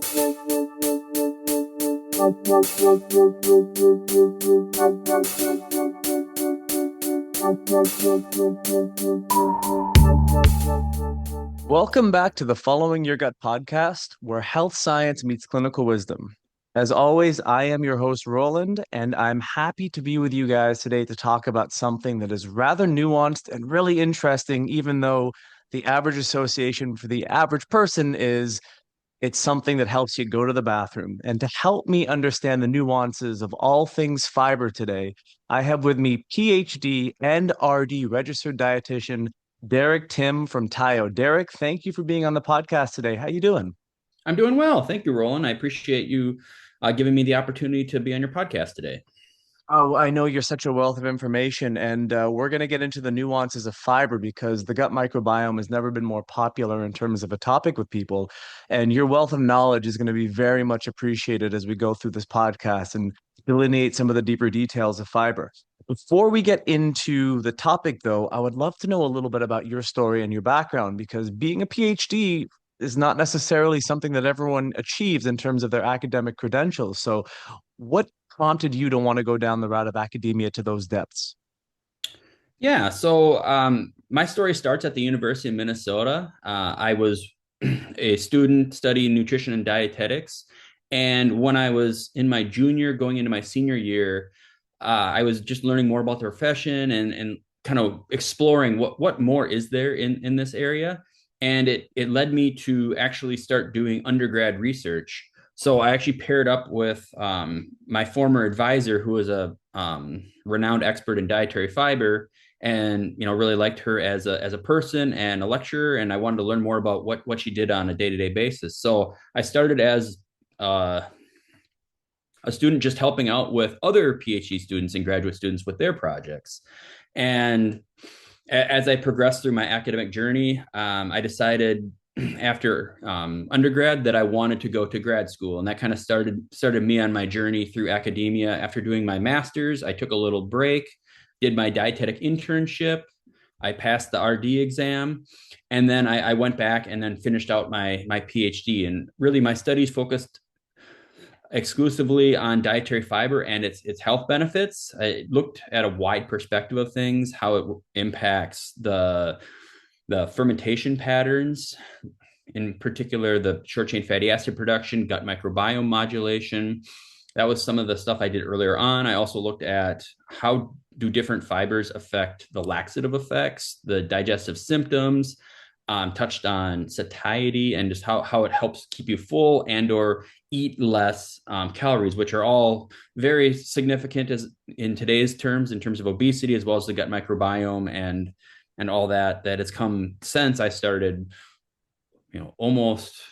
Welcome back to the Following Your Gut podcast, where health science meets clinical wisdom. As always, I am your host, Roland, and I'm happy to be with you guys today to talk about something that is rather nuanced and really interesting, even though the average association for the average person is it's something that helps you go to the bathroom. And to help me understand the nuances of all things fiber today, I have with me PhD and RD registered dietitian Derek Timm from Taiyo. Derek, thank you for being on the podcast today. How you doing? I'm doing well. Thank you, Roland. I appreciate you giving me the opportunity to be on your podcast today. Oh, I know you're such a wealth of information, and we're going to get into the nuances of fiber because the gut microbiome has never been more popular in terms of a topic with people. And your wealth of knowledge is going to be very much appreciated as we go through this podcast and delineate some of the deeper details of fiber. Before we get into the topic, though, I would love to know a little bit about your story and your background because being a PhD is not necessarily something that everyone achieves in terms of their academic credentials. So, what prompted you to want to go down the route of academia to those depths? Yeah, so my story starts at the University of Minnesota. I was a student studying nutrition and dietetics. And when I was in my junior, going into my senior year, I was just learning more about the profession and kind of exploring what more is there in this area. And it led me to actually start doing undergrad research. So I actually paired up with my former advisor, who was a renowned expert in dietary fiber, and really liked her as a person and a lecturer, and I wanted to learn more about what she did on a day-to-day basis. So I started as a student, just helping out with other PhD students and graduate students with their projects. And as I progressed through my academic journey, I decided after undergrad that I wanted to go to grad school, and that kind of started me on my journey through academia. After doing my master's, I took a little break, did my dietetic internship. I passed the RD exam, and then I went back and then finished out my PhD. And really, my studies focused exclusively on dietary fiber and its health benefits. I looked at a wide perspective of things, how it impacts the fermentation patterns, in particular the short chain fatty acid production, gut microbiome modulation. That was some of the stuff I did earlier on. I also looked at how do different fibers affect the laxative effects, the digestive symptoms, touched on satiety and just how it helps keep you full and or eat less calories, which are all very significant as in today's terms, in terms of obesity, as well as the gut microbiome and all that has come since I started, almost,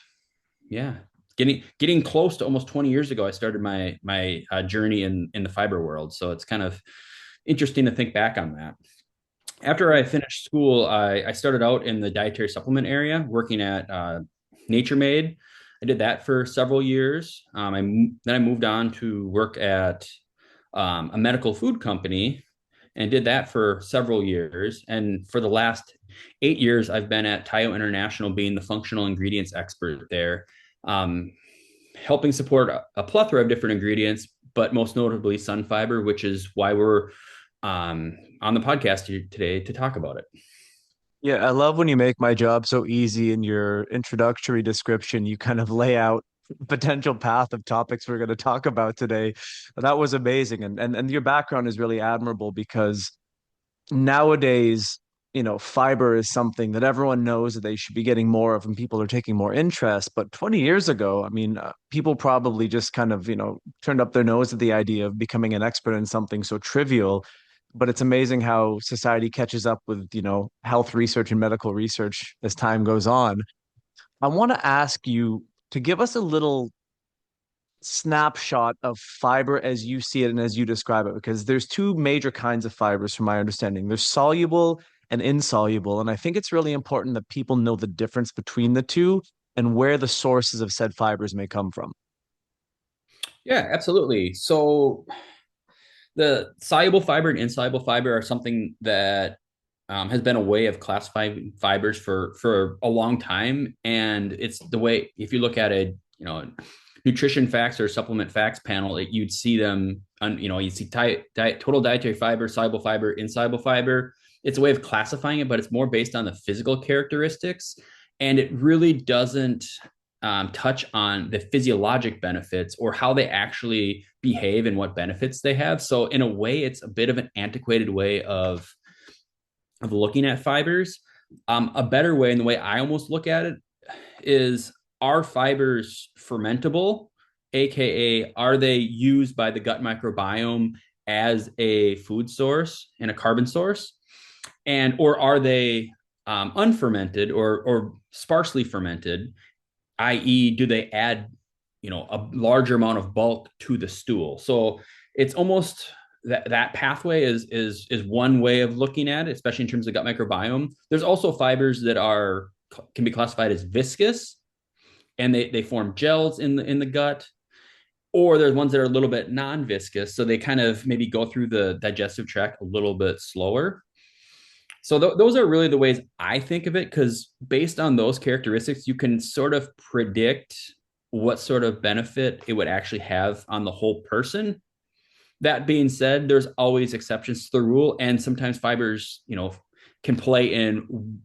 yeah, getting close to almost 20 years ago. I started my journey in the fiber world. So it's kind of interesting to think back on that. After I finished school, I started out in the dietary supplement area, working at Nature Made. I did that for several years. Then I moved on to work at a medical food company and did that for several years. And for the last 8 years, I've been at Taiyo International, being the functional ingredients expert there, helping support a plethora of different ingredients, but most notably SunFiber, which is why we're on the podcast here today to talk about it. Yeah, I love when you make my job so easy in your introductory description. You kind of lay out potential path of topics we're going to talk about today. That was amazing. And your background is really admirable because nowadays, fiber is something that everyone knows that they should be getting more of and people are taking more interest. But 20 years ago, I mean, people probably just kind of, turned up their nose at the idea of becoming an expert in something so trivial. But it's amazing how society catches up with, health research and medical research as time goes on. I want to ask you to give us a little snapshot of fiber as you see it and as you describe it, because there's two major kinds of fibers from my understanding. There's soluble and insoluble. And I think it's really important that people know the difference between the two and where the sources of said fibers may come from. Yeah, absolutely. So the soluble fiber and insoluble fiber are something that has been a way of classifying fibers for a long time. And it's the way, if you look at nutrition facts or supplement facts panel, you'd see them on, you see total dietary fiber, soluble fiber, insoluble fiber. It's a way of classifying it, but it's more based on the physical characteristics. And it really doesn't touch on the physiologic benefits or how they actually behave and what benefits they have. So in a way, it's a bit of an antiquated way of looking at fibers. A better way, and the way I almost look at it, is, are fibers fermentable, aka are they used by the gut microbiome as a food source and a carbon source, and or are they unfermented or sparsely fermented, i.e., do they add a larger amount of bulk to the stool? So it's almost that pathway is one way of looking at it, especially in terms of gut microbiome. There's also fibers that can be classified as viscous, and they form gels in the gut. Or there's ones that are a little bit non-viscous, so they kind of maybe go through the digestive tract a little bit slower. So those are really the ways I think of it, because based on those characteristics, you can sort of predict what sort of benefit it would actually have on the whole person. That being said, there's always exceptions to the rule, and sometimes fibers, can play in,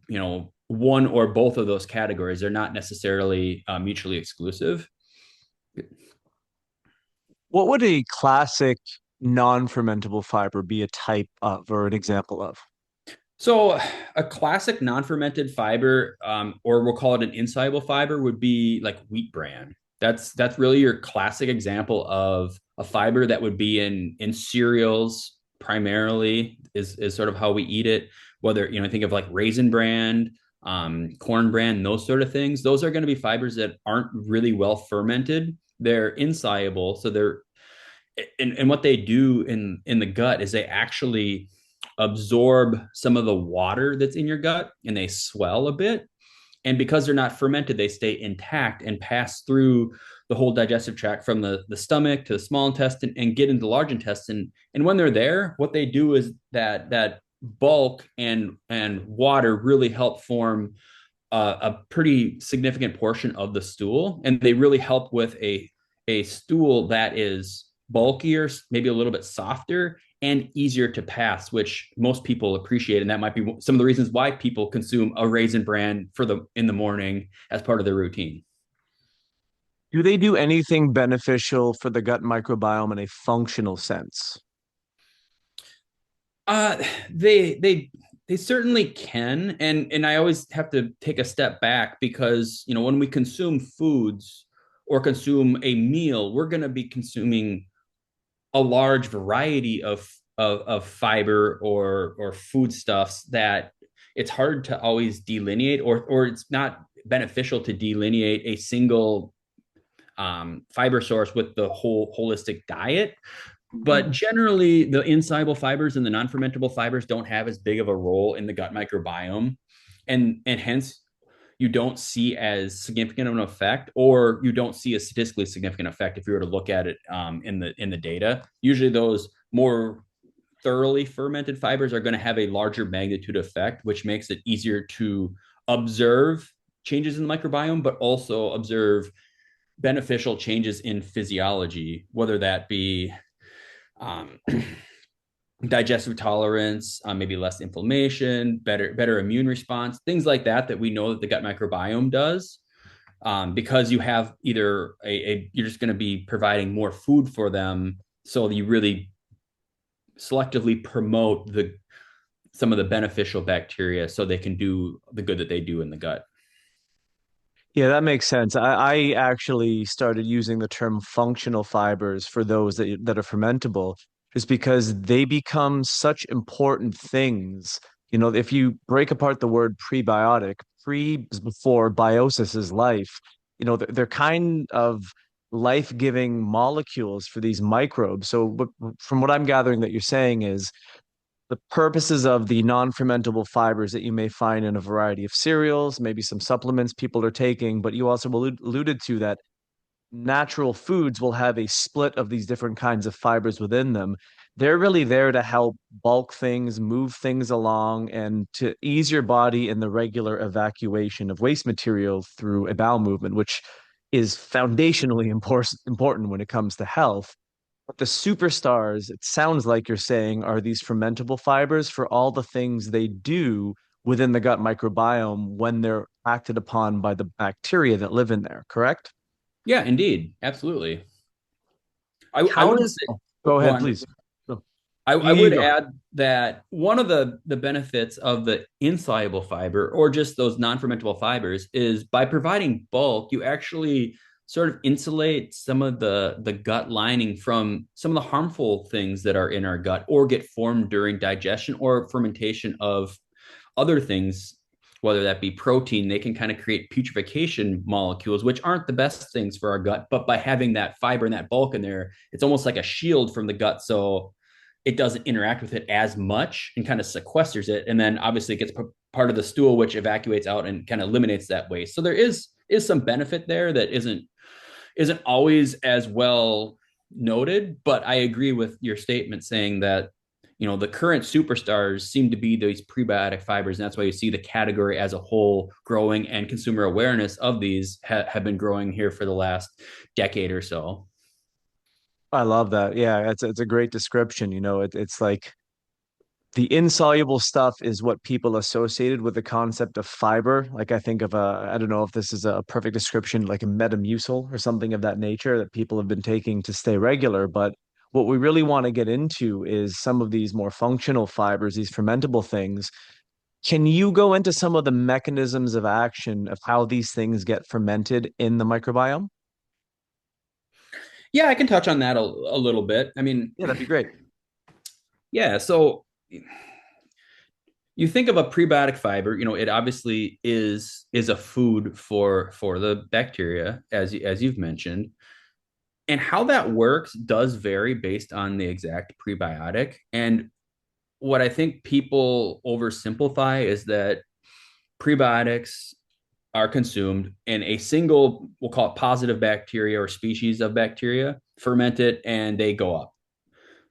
one or both of those categories. They're not necessarily mutually exclusive. What would a classic non-fermentable fiber be a type of or an example of? So a classic non-fermented fiber, or we'll call it an insoluble fiber, would be like wheat bran. That's really your classic example of a fiber that would be in cereals primarily, is sort of how we eat it. Whether think of like raisin bran, corn bran, those sort of things. Those are going to be fibers that aren't really well fermented. They're insoluble, so they're and what they do in the gut is they actually absorb some of the water that's in your gut, and they swell a bit. And because they're not fermented, they stay intact and pass through the whole digestive tract from the stomach to the small intestine and get into the large intestine. And when they're there, what they do is that bulk and water really help form a pretty significant portion of the stool, and they really help with a stool that is bulkier, maybe a little bit softer, and easier to pass, which most people appreciate. And that might be some of the reasons why people consume a raisin bran in the morning as part of their routine. Do they do anything beneficial for the gut microbiome in a functional sense? Uh, they certainly can, and I always have to take a step back, because when we consume foods or consume a meal, we're going to be consuming a large variety of fiber or foodstuffs that it's hard to always delineate, or it's not beneficial to delineate a single fiber source with the whole holistic diet. But generally, the insoluble fibers and the non-fermentable fibers don't have as big of a role in the gut microbiome, and hence you don't see as significant of an effect, or you don't see a statistically significant effect if you were to look at it in the data. Usually, those more thoroughly fermented fibers are going to have a larger magnitude effect, which makes it easier to observe changes in the microbiome, but also observe beneficial changes in physiology, whether that be um, digestive tolerance, maybe less inflammation, better immune response, things like that we know that the gut microbiome does. Because you have either you're just going to be providing more food for them, so you really selectively promote some of the beneficial bacteria, so they can do the good that they do in the gut. Yeah, that makes sense. I actually started using the term functional fibers for those that are fermentable, just because they become such important things. If you break apart the word prebiotic, pre is before, biosis is life. They're kind of life-giving molecules for these microbes. So, from what I'm gathering that you're saying is the purposes of the non-fermentable fibers that you may find in a variety of cereals, maybe some supplements people are taking, but you also alluded to that natural foods will have a split of these different kinds of fibers within them. They're really there to help bulk things, move things along, and to ease your body in the regular evacuation of waste material through a bowel movement, which is foundationally important when it comes to health. But the superstars, it sounds like you're saying, are these fermentable fibers for all the things they do within the gut microbiome when they're acted upon by the bacteria that live in there, correct? Yeah, indeed. Absolutely. I How would does, say, oh, go go ahead, on. please. No, I you would go. add that one of the benefits of the insoluble fiber or just those non-fermentable fibers is by providing bulk, you actually sort of insulate some of the gut lining from some of the harmful things that are in our gut or get formed during digestion or fermentation of other things, whether that be protein. They can kind of create putrefaction molecules, which aren't the best things for our gut. But by having that fiber and that bulk in there, it's almost like a shield from the gut. So it doesn't interact with it as much and kind of sequesters it. And then obviously it gets part of the stool, which evacuates out and kind of eliminates that waste. So there is some benefit there that isn't always as well noted. But I agree with your statement saying that the current superstars seem to be these prebiotic fibers, and that's why you see the category as a whole growing, and consumer awareness of these have been growing here for the last decade or so. I love that. Yeah, it's a great description. It's like the insoluble stuff is what people associated with the concept of fiber. Like I think of I don't know if this is a perfect description, like a metamucil or something of that nature that people have been taking to stay regular. But what we really want to get into is some of these more functional fibers, these fermentable things. Can you go into some of the mechanisms of action of how these things get fermented in the microbiome? Yeah, I can touch on that a little bit. I mean, Yeah, that'd be great. yeah, so you think of a prebiotic fiber, it obviously is a food for the bacteria as you've mentioned. And how that works does vary based on the exact prebiotic. And what I think people oversimplify is that prebiotics are consumed in a single, we'll call it positive bacteria or species of bacteria, ferment it, and they go up.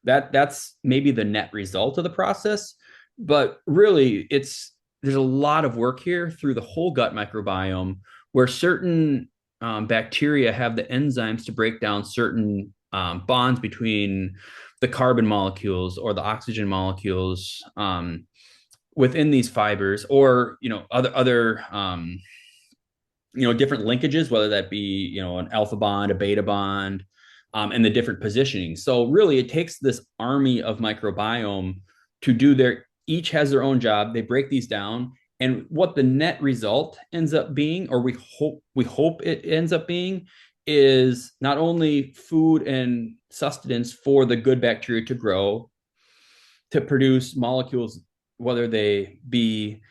That's maybe the net result of the process, but really there's a lot of work here through the whole gut microbiome where certain bacteria have the enzymes to break down certain bonds between the carbon molecules or the oxygen molecules within these fibers, or other different linkages, whether that be an alpha bond, a beta bond, and the different positioning. So really, it takes this army of microbiome to do their each has their own job. They break these down, and what the net result ends up being, or we hope it ends up being, is not only food and sustenance for the good bacteria to grow, to produce molecules, whether they be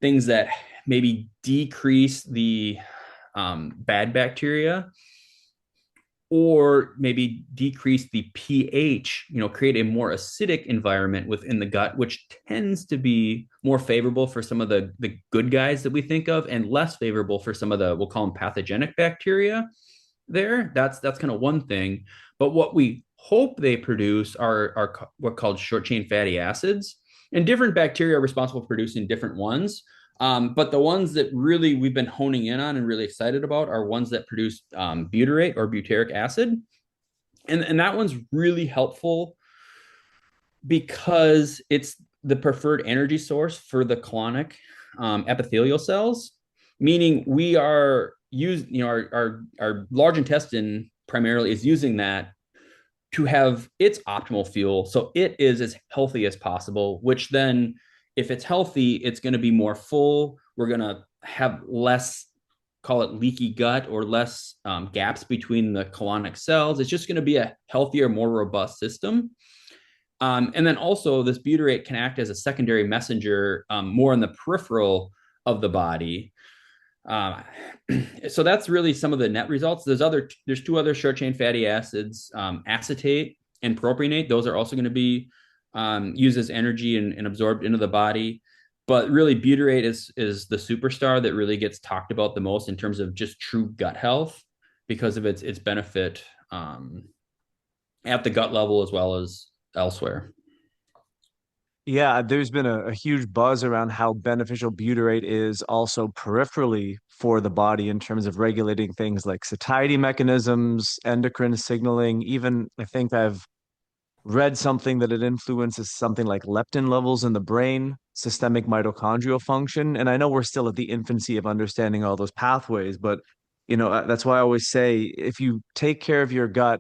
things that maybe decrease the bad bacteria or maybe decrease the pH, create a more acidic environment within the gut, which tends to be more favorable for some of the good guys that we think of and less favorable for some of the, we'll call them pathogenic bacteria there. That's kind of one thing. But what we hope they produce are what called short chain fatty acids. And different bacteria are responsible for producing different ones. But the ones that really we've been honing in on and really excited about are ones that produce butyrate or butyric acid. And that one's really helpful because it's the preferred energy source for the colonic epithelial cells, meaning we are our large intestine primarily is using that to have its optimal fuel. So it is as healthy as possible, which then, if it's healthy, it's going to be more full. We're going to have less, call it leaky gut, or less gaps between the colonic cells. It's just going to be a healthier, more robust system. And then also, this butyrate can act as a secondary messenger more in the peripheral of the body. Uh, so that's really some of the net results. There's two other short chain fatty acids, acetate and propionate. Those are also going to be used as energy and absorbed into the body. But really, butyrate is the superstar that really gets talked about the most in terms of just true gut health because of its benefit at the gut level as well as elsewhere. Yeah, there's been a huge buzz around how beneficial butyrate is also peripherally for the body in terms of regulating things like satiety mechanisms, endocrine signaling. Even I think I've read something that it influences something like leptin levels in the brain, systemic mitochondrial function. And I know we're still at the infancy of understanding all those pathways, but that's why I always say if you take care of your gut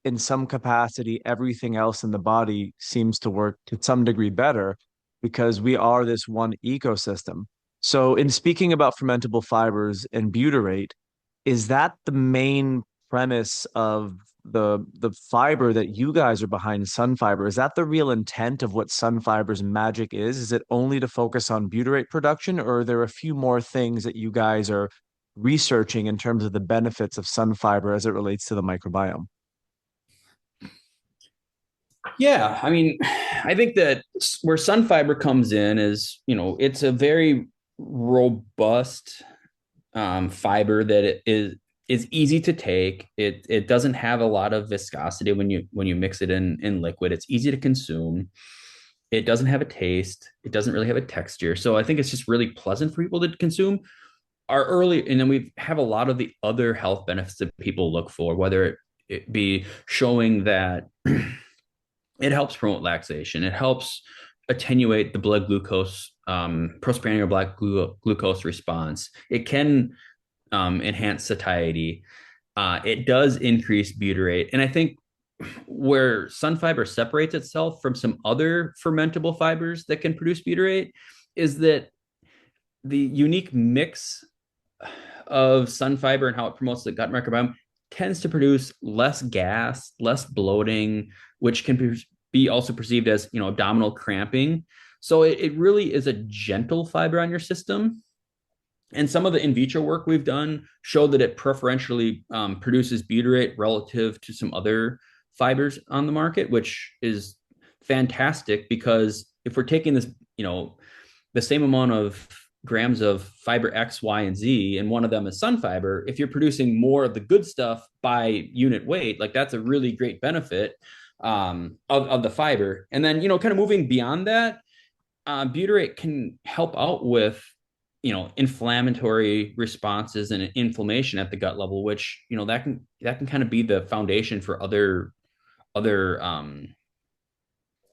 in some capacity, everything else in the body seems to work to some degree better because we are this one ecosystem. So, in speaking about fermentable fibers and butyrate, is that the main premise of the fiber that you guys are behind SunFiber? Is that the real intent of what SunFiber's magic is? Is it only to focus on butyrate production, or are there a few more things that you guys are researching in terms of the benefits of SunFiber as it relates to the microbiome? Yeah, I mean, I think that where SunFiber comes in is, it's a very robust fiber that is easy to take. It doesn't have a lot of viscosity when you mix it in liquid. It's easy to consume. It doesn't have a taste. It doesn't really have a texture. So I think it's just really pleasant for people to consume. Our early, and then we have a lot of the other health benefits that people look for, whether it be showing that it helps promote laxation. It helps attenuate the blood glucose, postprandial blood glucose response. It can enhance satiety. It does increase butyrate. And I think where SunFiber separates itself from some other fermentable fibers that can produce butyrate is that the unique mix of SunFiber and how it promotes the gut microbiome tends to produce less gas, less bloating, which can be also perceived as abdominal cramping. So it really is a gentle fiber on your system. And some of the in vitro work we've done showed that it preferentially produces butyrate relative to some other fibers on the market, which is fantastic because if we're taking this, the same amount of grams of fiber X, Y, and Z, and one of them is SunFiber, if you're producing more of the good stuff by unit weight, like that's a really great benefit of the fiber. And then, kind of moving beyond that, butyrate can help out with inflammatory responses and inflammation at the gut level, which that can kind of be the foundation for other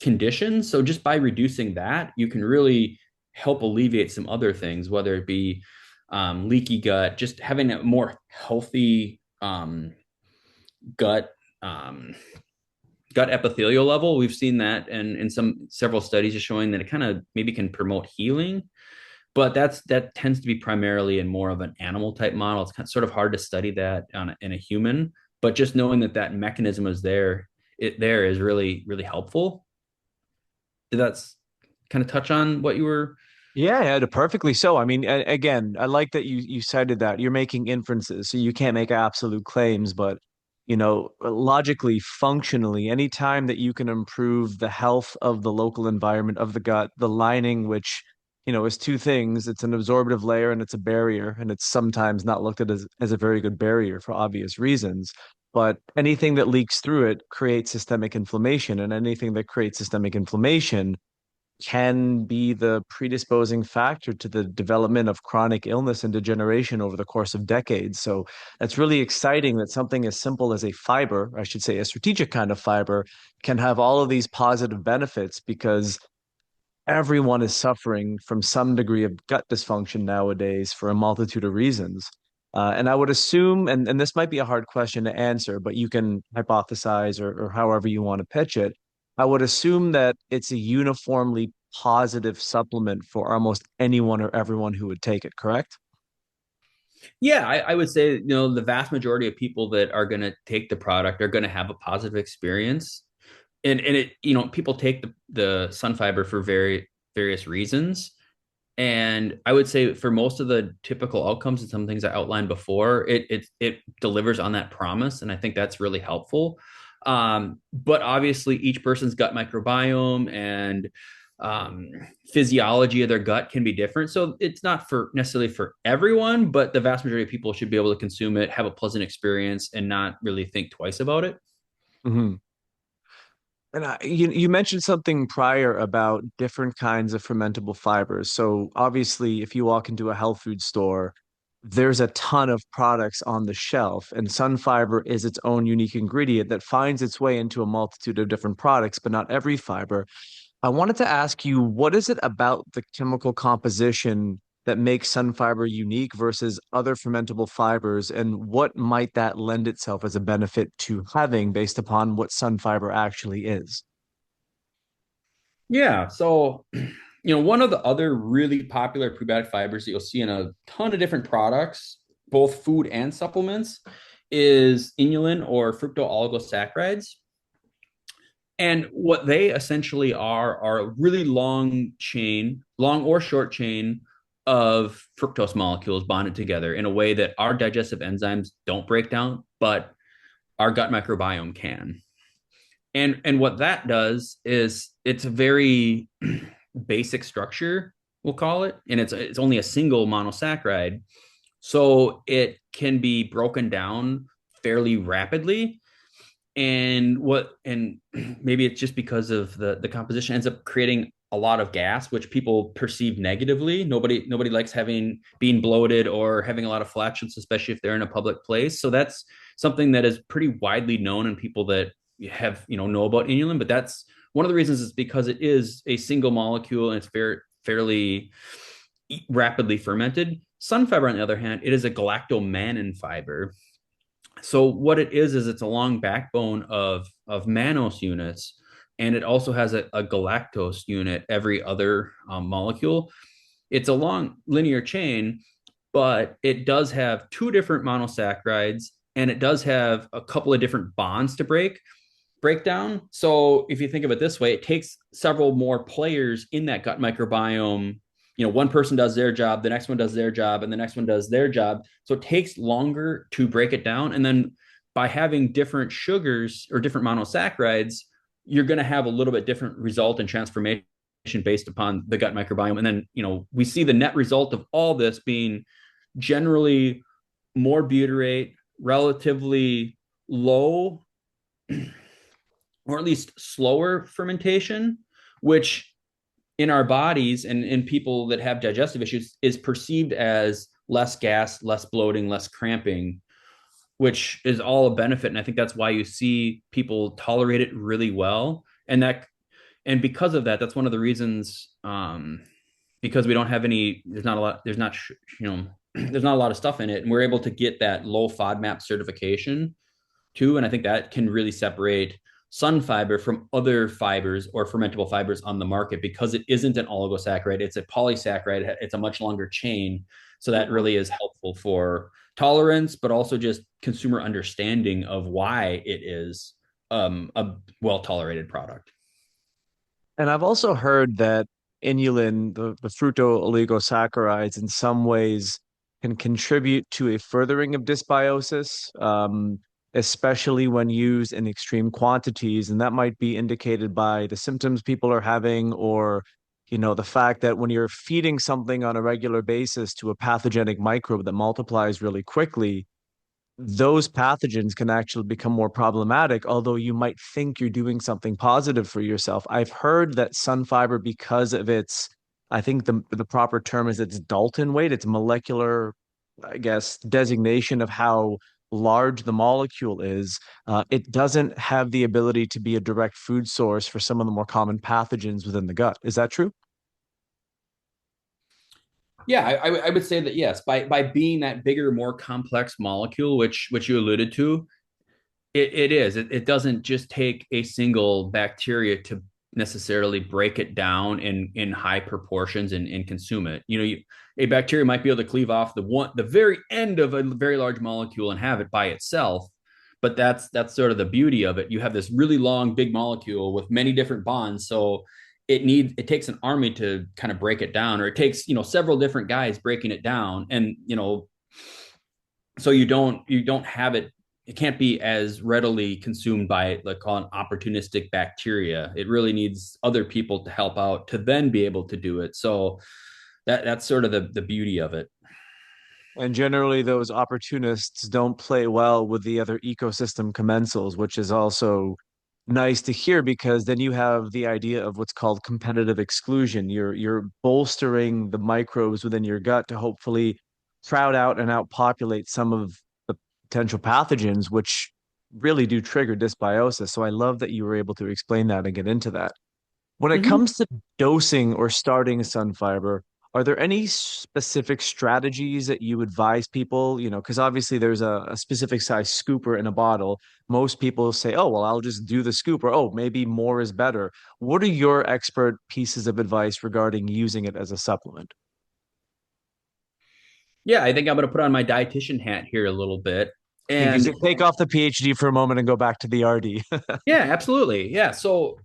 conditions. So just by reducing that, you can really help alleviate some other things, whether it be leaky gut, just having a more healthy gut um, gut epithelial level. We've seen that, and in several studies is showing that it kind of maybe can promote healing, but that tends to be primarily in more of an animal type model. It's kind of sort of hard to study that in a human, but just knowing that mechanism is there, there is really really helpful. Did that kind of touch on what you were? Yeah, yeah, perfectly so. I mean, again, I like that you cited that you're making inferences, so you can't make absolute claims, but logically, functionally, anytime that you can improve the health of the local environment of the gut, the lining, which is two things, it's an absorptive layer and it's a barrier, and it's sometimes not looked at as a very good barrier for obvious reasons. But anything that leaks through it creates systemic inflammation, and anything that creates systemic inflammation can be the predisposing factor to the development of chronic illness and degeneration over the course of decades. So that's really exciting that something as simple as a fiber, I should say a strategic kind of fiber, can have all of these positive benefits because everyone is suffering from some degree of gut dysfunction nowadays for a multitude of reasons. And I would assume, and this might be a hard question to answer, but you can hypothesize or however you want to pitch it. I would assume that it's a uniformly positive supplement for almost anyone or everyone who would take it, correct? Yeah, I would say the vast majority of people that are going to take the product are going to have a positive experience, and it people take the SunFiber for various reasons. And I would say for most of the typical outcomes and some things I outlined before, it delivers on that promise, and I think that's really helpful. But obviously, each person's gut microbiome and um, physiology of their gut can be different, so it's not for necessarily for everyone. But the vast majority of people should be able to consume it, have a pleasant experience, and not really think twice about it. Mhm. And you mentioned something prior about different kinds of fermentable fibers. So obviously, if you walk into a health food store, there's a ton of products on the shelf, and SunFiber is its own unique ingredient that finds its way into a multitude of different products, but not every fiber. I wanted to ask you, what is it about the chemical composition that makes SunFiber unique versus other fermentable fibers, and what might that lend itself as a benefit to having based upon what SunFiber actually is? Yeah. So, one of the other really popular prebiotic fibers that you'll see in a ton of different products, both food and supplements, is inulin or fructooligosaccharides. And what they essentially are a really long chain, long or short chain of fructose molecules bonded together in a way that our digestive enzymes don't break down, but our gut microbiome can. And what that does is it's a very basic structure, we'll call it, and it's only a single monosaccharide, so it can be broken down fairly rapidly. And maybe it's just because of the composition ends up creating a lot of gas, which people perceive negatively. Nobody likes having being bloated or having a lot of flatulence, especially if they're in a public place. So that's something that is pretty widely known, and people that have know about inulin. But that's one of the reasons is because it is a single molecule and it's fairly rapidly fermented. SunFiber, on the other hand, it is a galactomannan fiber. So what it is it's a long backbone of mannose units, and it also has a galactose unit every other molecule. It's a long linear chain, but it does have two different monosaccharides, and it does have a couple of different bonds to break down. So if you think of it this way, it takes several more players in that gut microbiome. One person does their job, the next one does their job, and the next one does their job. So it takes longer to break it down. And then by having different sugars or different monosaccharides, you're going to have a little bit different result in transformation based upon the gut microbiome. And then, we see the net result of all this being generally more butyrate, relatively low or at least slower fermentation, which in our bodies and in people that have digestive issues is perceived as less gas, less bloating, less cramping, which is all a benefit. And I think that's why you see people tolerate it really well. And because of that, that's one of the reasons, because we don't have any, there's not a lot, there's not, there's not a lot of stuff in it. And we're able to get that low FODMAP certification too. And I think that can really separate SunFiber from other fibers or fermentable fibers on the market, because it isn't an oligosaccharide, it's a polysaccharide, it's a much longer chain. So that really is helpful for tolerance, but also just consumer understanding of why it is a well tolerated product. And I've also heard that inulin, the fructooligosaccharides, in some ways can contribute to a furthering of dysbiosis, especially when used in extreme quantities. And that might be indicated by the symptoms people are having, or, the fact that when you're feeding something on a regular basis to a pathogenic microbe that multiplies really quickly, those pathogens can actually become more problematic, although you might think you're doing something positive for yourself. I've heard that SunFiber, because of its, I think the proper term is its Dalton weight, its molecular, I guess, designation of how large the molecule is, it doesn't have the ability to be a direct food source for some of the more common pathogens within the gut. Is that true? Yeah, I would say that yes, by being that bigger, more complex molecule, which you alluded to, it is. It doesn't just take a single bacteria to necessarily break it down in high proportions and consume it. A bacteria might be able to cleave off the very end of a very large molecule and have it by itself. But that's sort of the beauty of it. You have this really long, big molecule with many different bonds. So it takes an army to kind of break it down, or it takes, several different guys breaking it down. And, so you don't have it can't be as readily consumed by, like, call it opportunistic bacteria. It really needs other people to help out to then be able to do it. So that's sort of the beauty of it. And generally, those opportunists don't play well with the other ecosystem commensals, which is also nice to hear because then you have the idea of what's called competitive exclusion. You're bolstering the microbes within your gut to hopefully crowd out and outpopulate some of the potential pathogens, which really do trigger dysbiosis. So I love that you were able to explain that and get into that. When it Mhm. comes to dosing or starting SunFiber, are there any specific strategies that you advise people? Because obviously there's a specific size scooper in a bottle. Most people say, oh, well, I'll just do the scoop, or oh, maybe more is better. What are your expert pieces of advice regarding using it as a supplement? Yeah, I think I'm going to put on my dietitian hat here a little bit. Because And you take off the PhD for a moment and go back to the RD. yeah, absolutely. Yeah. So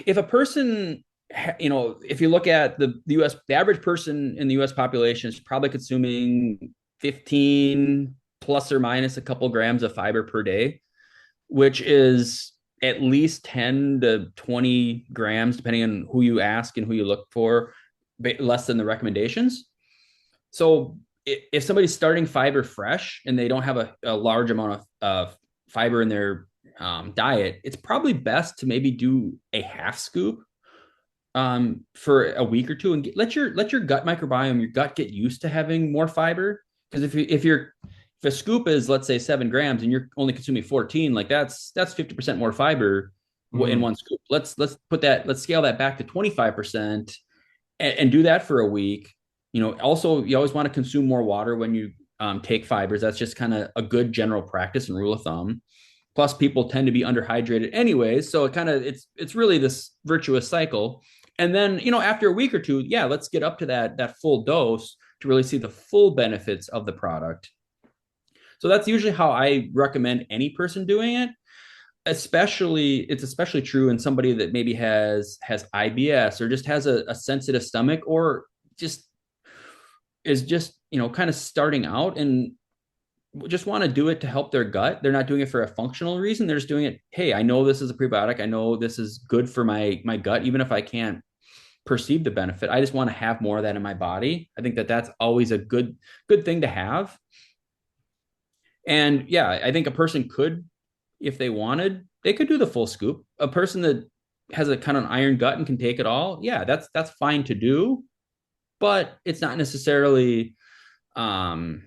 if a person, if you look at the US, the average person in the US population is probably consuming 15 plus or minus a couple grams of fiber per day, which is at least 10 to 20 grams, depending on who you ask and who you look for, less than the recommendations. So if somebody's starting fiber fresh and they don't have a large amount of fiber in their diet, it's probably best to maybe do a half scoop for a week or two and let your gut microbiome, your gut get used to having more fiber. Because if a scoop is, let's say, 7 grams and you're only consuming 14, like that's 50% more fiber in Mhm. one scoop. Let's scale that back to 25% and do that for a week. Also, you always want to consume more water when you take fibers. That's just kind of a good general practice and rule of thumb. Plus, people tend to be underhydrated anyways, so it's really this virtuous cycle. And then, after a week or two, yeah, let's get up to that full dose to really see the full benefits of the product. So that's usually how I recommend any person doing it. It's especially true in somebody that maybe has IBS or just has a sensitive stomach, or just is just kind of starting out and just want to do it to help their gut. They're not doing it for a functional reason. They're just doing it. Hey, I know this is a prebiotic. I know this is good for my gut, even if I can't perceive the benefit. I just want to have more of that in my body. I think that that's always a good thing to have. And yeah, I think a person could, if they wanted, they could do the full scoop. A person that has a kind of an iron gut and can take it all, yeah, that's fine to do. But it's not necessarily um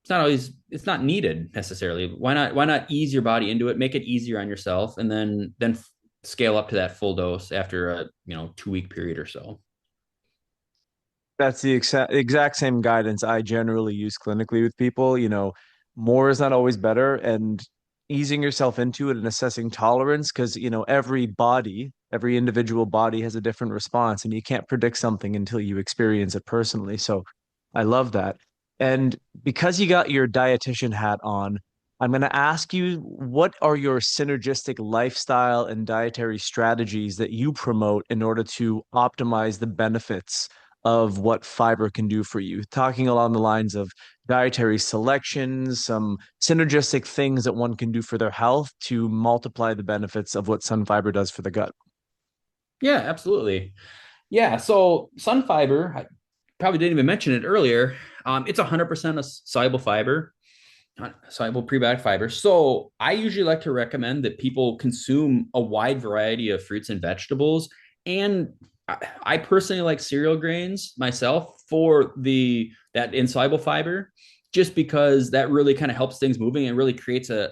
it's not needed necessarily. Why not ease your body into it, make it easier on yourself, and then scale up to that full dose after a 2 week period or so. That's the exact same guidance I generally use clinically with people. More is not always better, and easing yourself into it and assessing tolerance because, every individual body has a different response, and you can't predict something until you experience it personally. So I love that. And because you got your dietitian hat on, I'm going to ask you, what are your synergistic lifestyle and dietary strategies that you promote in order to optimize the benefits of what fiber can do for you, talking along the lines of dietary selections, some synergistic things that one can do for their health to multiply the benefits of what SunFiber does for the gut. Yeah, absolutely. Yeah, so SunFiber, I probably didn't even mention it earlier. It's 100% a soluble fiber, soluble prebiotic fiber. So I usually like to recommend that people consume a wide variety of fruits and vegetables. And I personally like cereal grains myself for the that insoluble fiber, just because that really kind of helps things moving and really creates a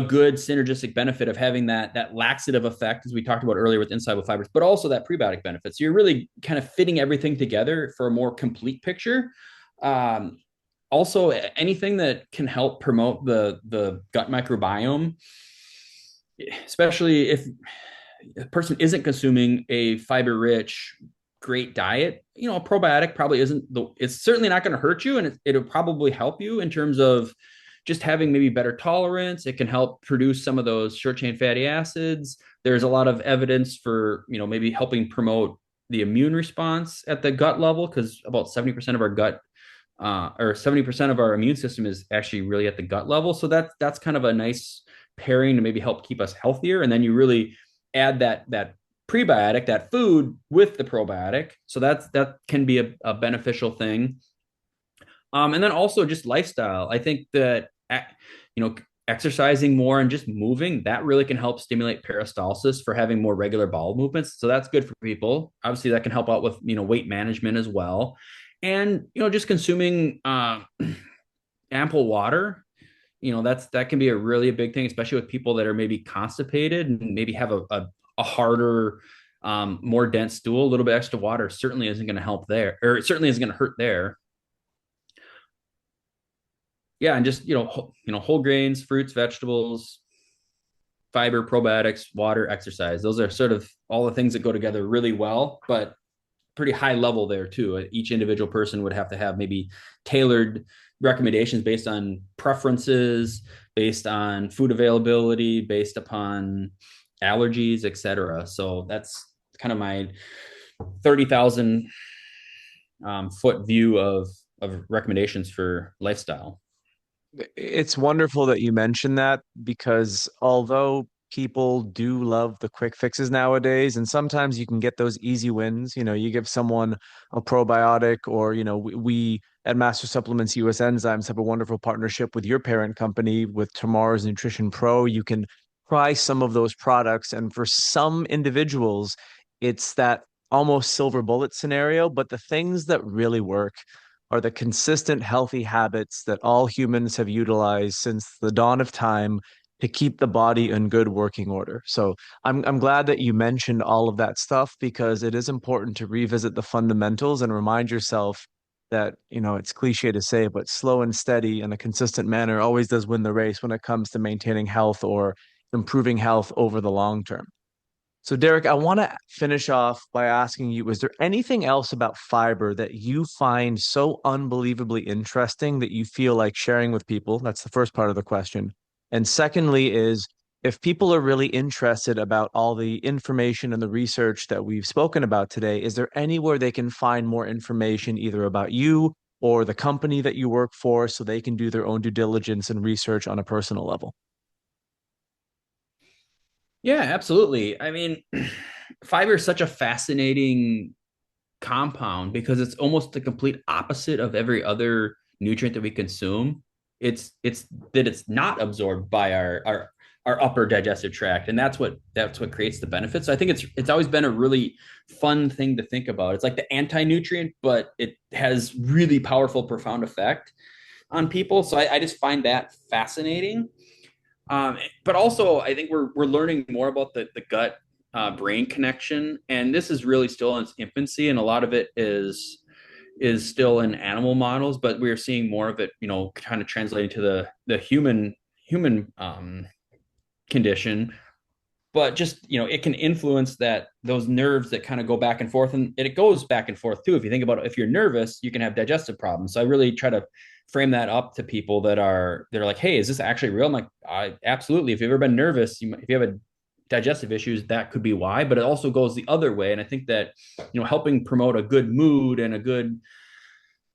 good synergistic benefit of having that laxative effect, as we talked about earlier with insoluble fibers, but also that prebiotic benefit. So you're really kind of fitting everything together for a more complete picture. Um, Also, anything that can help promote the gut microbiome, especially if a person isn't consuming a fiber rich great diet, a probiotic probably isn't it's certainly not going to hurt you, and it'll probably help you in terms of just having maybe better tolerance. It can help produce some of those short chain fatty acids. There's a lot of evidence for maybe helping promote the immune response at the gut level, because about 70% of our gut or 70% of our immune system is actually really at the gut level. So that's kind of a nice pairing to maybe help keep us healthier. And then you really add that prebiotic, that food with the probiotic. So that can be a beneficial thing. And then also just lifestyle. I think that exercising more and just moving, that really can help stimulate peristalsis for having more regular bowel movements. So that's good for people. Obviously, that can help out with weight management as well, and just consuming ample water. That can be that can be a big thing, especially with people that are maybe constipated and maybe have a harder, more dense stool. A little bit extra water certainly isn't going to help there, or it certainly isn't going to hurt there. Yeah, and just whole grains, fruits, vegetables, fiber, probiotics, water, exercise. Those are sort of all the things that go together really well, but pretty high level there too. Each individual person would have to have maybe tailored recommendations based on preferences, based on food availability, based upon allergies, etc. So that's kind of my 30,000 foot view of recommendations for lifestyle. It's wonderful that you mentioned that because although people do love the quick fixes nowadays, and sometimes you can get those easy wins, you give someone a probiotic, or, we at Master Supplements US Enzymes have a wonderful partnership with your parent company with Tomorrow's Nutrition Pro. You can try some of those products, and for some individuals, it's that almost silver bullet scenario, but the things that really work are the consistent healthy habits that all humans have utilized since the dawn of time to keep the body in good working order. So I'm glad that you mentioned all of that stuff because it is important to revisit the fundamentals and remind yourself that, it's cliche to say, but slow and steady in a consistent manner always does win the race when it comes to maintaining health or improving health over the long term. So, Derek, I want to finish off by asking you, is there anything else about fiber that you find so unbelievably interesting that you feel like sharing with people? That's the first part of the question. And secondly, is if people are really interested about all the information and the research that we've spoken about today, is there anywhere they can find more information either about you or the company that you work for so they can do their own due diligence and research on a personal level? Yeah, absolutely. I mean, fiber is such a fascinating compound because it's almost the complete opposite of every other nutrient that we consume. It's that it's not absorbed by our upper digestive tract, and that's what creates the benefits. So I think it's always been a really fun thing to think about. It's like the anti-nutrient, but it has really powerful, profound effect on people. So I just find that fascinating. But also, I think we're learning more about the gut brain connection, and this is really still in its infancy, and a lot of it is still in animal models, but we're seeing more of it, kind of translating to the human condition. But just it can influence those nerves that kind of go back and forth, and it goes back and forth too. If you think about it, if you're nervous, you can have digestive problems. So I really try to frame that up to people they're like, hey, is this actually real? I'm like, absolutely. If you've ever been nervous, if you have a digestive issues, that could be why. But it also goes the other way, and I think that helping promote a good mood and a good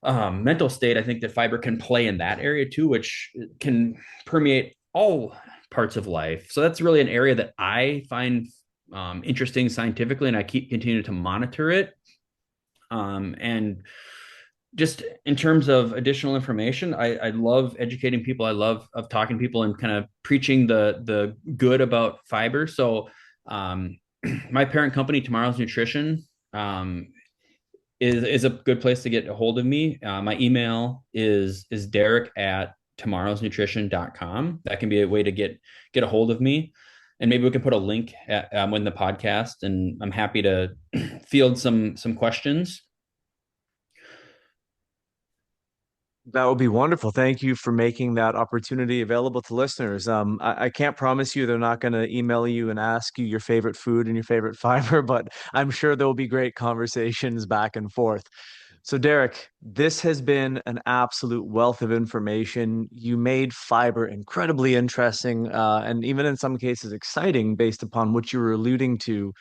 mental state, I think that fiber can play in that area too, which can permeate all parts of life. So that's really an area that I find interesting scientifically, and I keep continuing to monitor it. And just in terms of additional information, I love educating people. I love of talking to people and kind of preaching the good about fiber. So my parent company, Tomorrow's Nutrition, is a good place to get a hold of me. My email is Derek at tomorrowsnutrition.com. That can be a way to get a hold of me. And maybe we can put a link in the podcast, and I'm happy to field some questions. That would be wonderful. Thank you for making that opportunity available to listeners. I can't promise you they're not going to email you and ask you your favorite food and your favorite fiber, but I'm sure there will be great conversations back and forth. So, Derek, this has been an absolute wealth of information. You made fiber incredibly interesting, and even in some cases exciting based upon what you were alluding to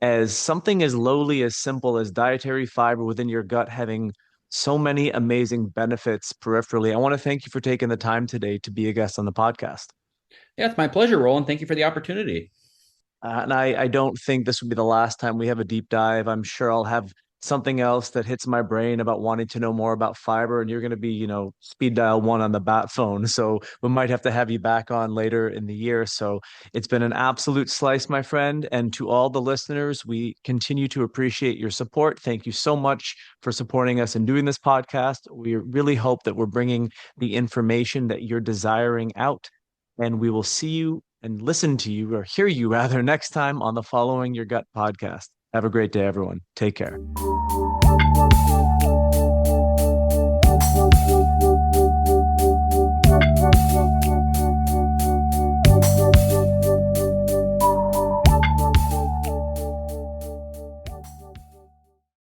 as something as lowly as simple as dietary fiber within your gut having so many amazing benefits peripherally. I want to thank you for taking the time today to be a guest on the podcast. Yeah, it's my pleasure, Roland. Thank you for the opportunity. And I don't think this would be the last time we have a deep dive. I'm sure I'll have something else that hits my brain about wanting to know more about fiber, and you're going to be, speed dial one on the bat phone. So we might have to have you back on later in the year. So it's been an absolute slice, my friend. And to all the listeners, we continue to appreciate your support. Thank you so much for supporting us and doing this podcast. We really hope that we're bringing the information that you're desiring out. And we will see you and listen to you, or hear you rather, next time on the Following Your Gut podcast. Have a great day, everyone. Take care.